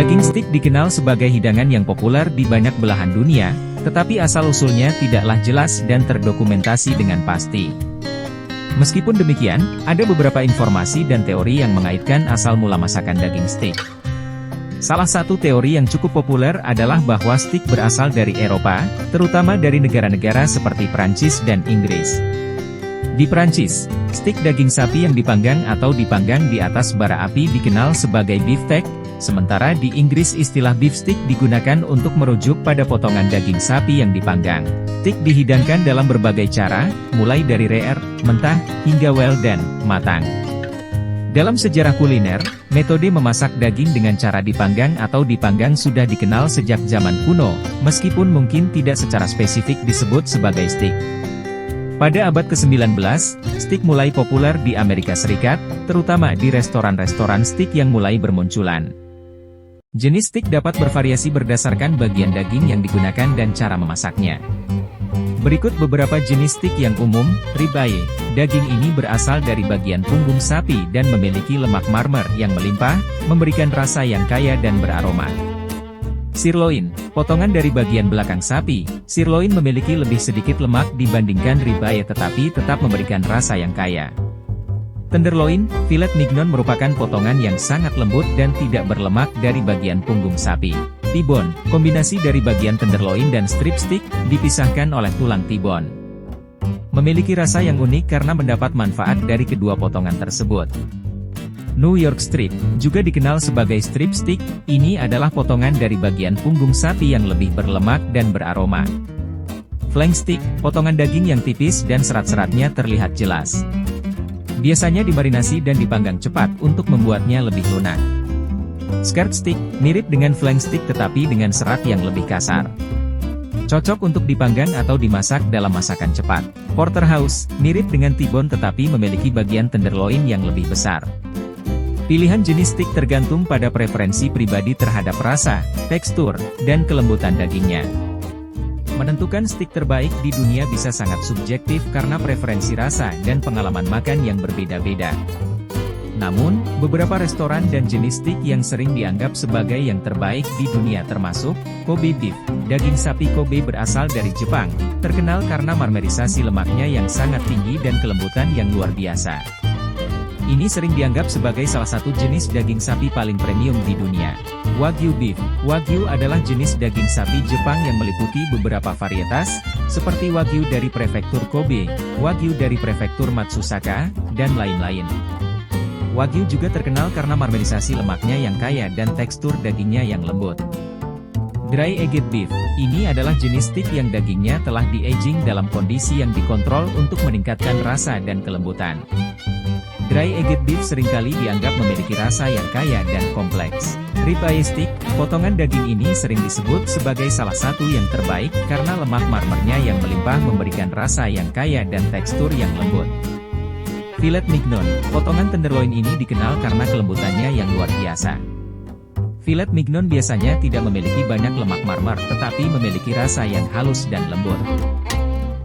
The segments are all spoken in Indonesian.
Daging stik dikenal sebagai hidangan yang populer di banyak belahan dunia, tetapi asal-usulnya tidaklah jelas dan terdokumentasi dengan pasti. Meskipun demikian, ada beberapa informasi dan teori yang mengaitkan asal mula masakan daging stik. Salah satu teori yang cukup populer adalah bahwa stik berasal dari Eropa, terutama dari negara-negara seperti Prancis dan Inggris. Di Prancis, stik daging sapi yang dipanggang atau dipanggang di atas bara api dikenal sebagai beefsteak, sementara di Inggris istilah beef stick digunakan untuk merujuk pada potongan daging sapi yang dipanggang. Stik dihidangkan dalam berbagai cara, mulai dari rare, mentah, hingga well dan matang. Dalam sejarah kuliner, metode memasak daging dengan cara dipanggang atau dipanggang sudah dikenal sejak zaman kuno, meskipun mungkin tidak secara spesifik disebut sebagai stik. Pada abad ke-19, stik mulai populer di Amerika Serikat, terutama di restoran-restoran stik yang mulai bermunculan. Jenis stik dapat bervariasi berdasarkan bagian daging yang digunakan dan cara memasaknya. Berikut beberapa jenis stik yang umum. Ribeye. Daging ini berasal dari bagian punggung sapi dan memiliki lemak marmer yang melimpah, memberikan rasa yang kaya dan beraroma. Sirloin, potongan dari bagian belakang sapi. Sirloin memiliki lebih sedikit lemak dibandingkan ribeye tetapi tetap memberikan rasa yang kaya. Tenderloin, filet mignon merupakan potongan yang sangat lembut dan tidak berlemak dari bagian punggung sapi. T-bone, kombinasi dari bagian tenderloin dan strip steak, dipisahkan oleh tulang T-bone. Memiliki rasa yang unik karena mendapat manfaat dari kedua potongan tersebut. New York strip, juga dikenal sebagai strip steak, ini adalah potongan dari bagian punggung sapi yang lebih berlemak dan beraroma. Flank steak, potongan daging yang tipis dan serat-seratnya terlihat jelas. Biasanya dimarinasi dan dipanggang cepat untuk membuatnya lebih lunak. Skirt steak, mirip dengan flank steak tetapi dengan serat yang lebih kasar. Cocok untuk dipanggang atau dimasak dalam masakan cepat. Porterhouse, mirip dengan T-bone tetapi memiliki bagian tenderloin yang lebih besar. Pilihan jenis stik tergantung pada preferensi pribadi terhadap rasa, tekstur, dan kelembutan dagingnya. Menentukan stik terbaik di dunia bisa sangat subjektif karena preferensi rasa dan pengalaman makan yang berbeda-beda. Namun, beberapa restoran dan jenis stik yang sering dianggap sebagai yang terbaik di dunia termasuk Kobe beef. Daging sapi Kobe berasal dari Jepang, terkenal karena marmerisasi lemaknya yang sangat tinggi dan kelembutan yang luar biasa. Ini sering dianggap sebagai salah satu jenis daging sapi paling premium di dunia. Wagyu beef. Wagyu adalah jenis daging sapi Jepang yang meliputi beberapa varietas, seperti Wagyu dari prefektur Kobe, Wagyu dari prefektur Matsusaka, dan lain-lain. Wagyu juga terkenal karena marmerisasi lemaknya yang kaya dan tekstur dagingnya yang lembut. Dry aged beef. Ini adalah jenis stik yang dagingnya telah di-aging dalam kondisi yang dikontrol untuk meningkatkan rasa dan kelembutan. Dry aged beef seringkali dianggap memiliki rasa yang kaya dan kompleks. Ribeye steak, potongan daging ini sering disebut sebagai salah satu yang terbaik karena lemak marmernya yang melimpah memberikan rasa yang kaya dan tekstur yang lembut. Filet mignon, potongan tenderloin ini dikenal karena kelembutannya yang luar biasa. Filet mignon biasanya tidak memiliki banyak lemak marmer tetapi memiliki rasa yang halus dan lembut.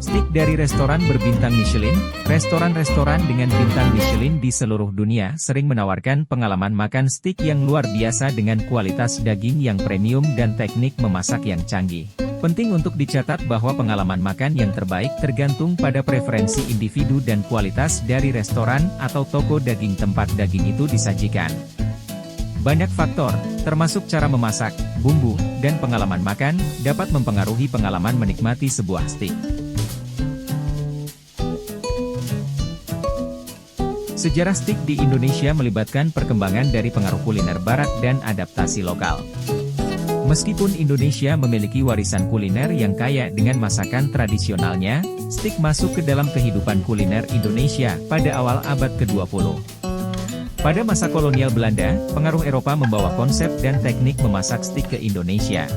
Stik dari restoran berbintang Michelin. Restoran-restoran dengan bintang Michelin di seluruh dunia sering menawarkan pengalaman makan stik yang luar biasa dengan kualitas daging yang premium dan teknik memasak yang canggih. Penting untuk dicatat bahwa pengalaman makan yang terbaik tergantung pada preferensi individu dan kualitas dari restoran atau toko daging tempat daging itu disajikan. Banyak faktor, termasuk cara memasak, bumbu, dan pengalaman makan, dapat mempengaruhi pengalaman menikmati sebuah stik. Sejarah stik di Indonesia melibatkan perkembangan dari pengaruh kuliner barat dan adaptasi lokal. Meskipun Indonesia memiliki warisan kuliner yang kaya dengan masakan tradisionalnya, stik masuk ke dalam kehidupan kuliner Indonesia pada awal abad ke-20. Pada masa kolonial Belanda, pengaruh Eropa membawa konsep dan teknik memasak stik ke Indonesia.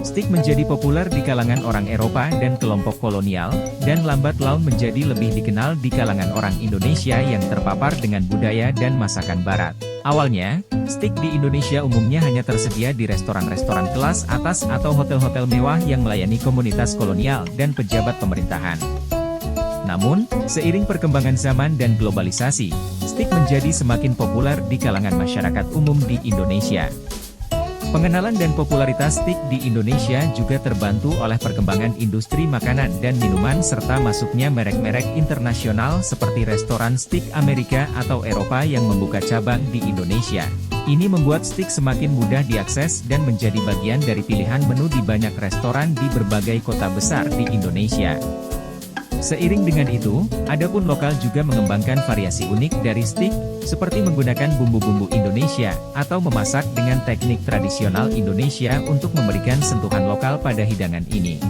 Stik menjadi populer di kalangan orang Eropa dan kelompok kolonial, dan lambat laun menjadi lebih dikenal di kalangan orang Indonesia yang terpapar dengan budaya dan masakan barat. Awalnya, stik di Indonesia umumnya hanya tersedia di restoran-restoran kelas atas atau hotel-hotel mewah yang melayani komunitas kolonial dan pejabat pemerintahan. Namun, seiring perkembangan zaman dan globalisasi, stik menjadi semakin populer di kalangan masyarakat umum di Indonesia. Pengenalan dan popularitas steak di Indonesia juga terbantu oleh perkembangan industri makanan dan minuman serta masuknya merek-merek internasional seperti restoran steak Amerika atau Eropa yang membuka cabang di Indonesia. Ini membuat steak semakin mudah diakses dan menjadi bagian dari pilihan menu di banyak restoran di berbagai kota besar di Indonesia. Seiring dengan itu, adapun lokal juga mengembangkan variasi unik dari steak, seperti menggunakan bumbu-bumbu Indonesia, atau memasak dengan teknik tradisional Indonesia untuk memberikan sentuhan lokal pada hidangan ini.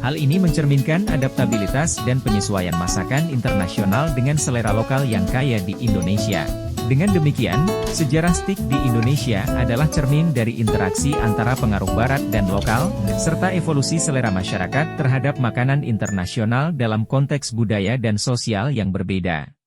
Hal ini mencerminkan adaptabilitas dan penyesuaian masakan internasional dengan selera lokal yang kaya di Indonesia. Dengan demikian, sejarah steak di Indonesia adalah cermin dari interaksi antara pengaruh barat dan lokal, serta evolusi selera masyarakat terhadap makanan internasional dalam konteks budaya dan sosial yang berbeda.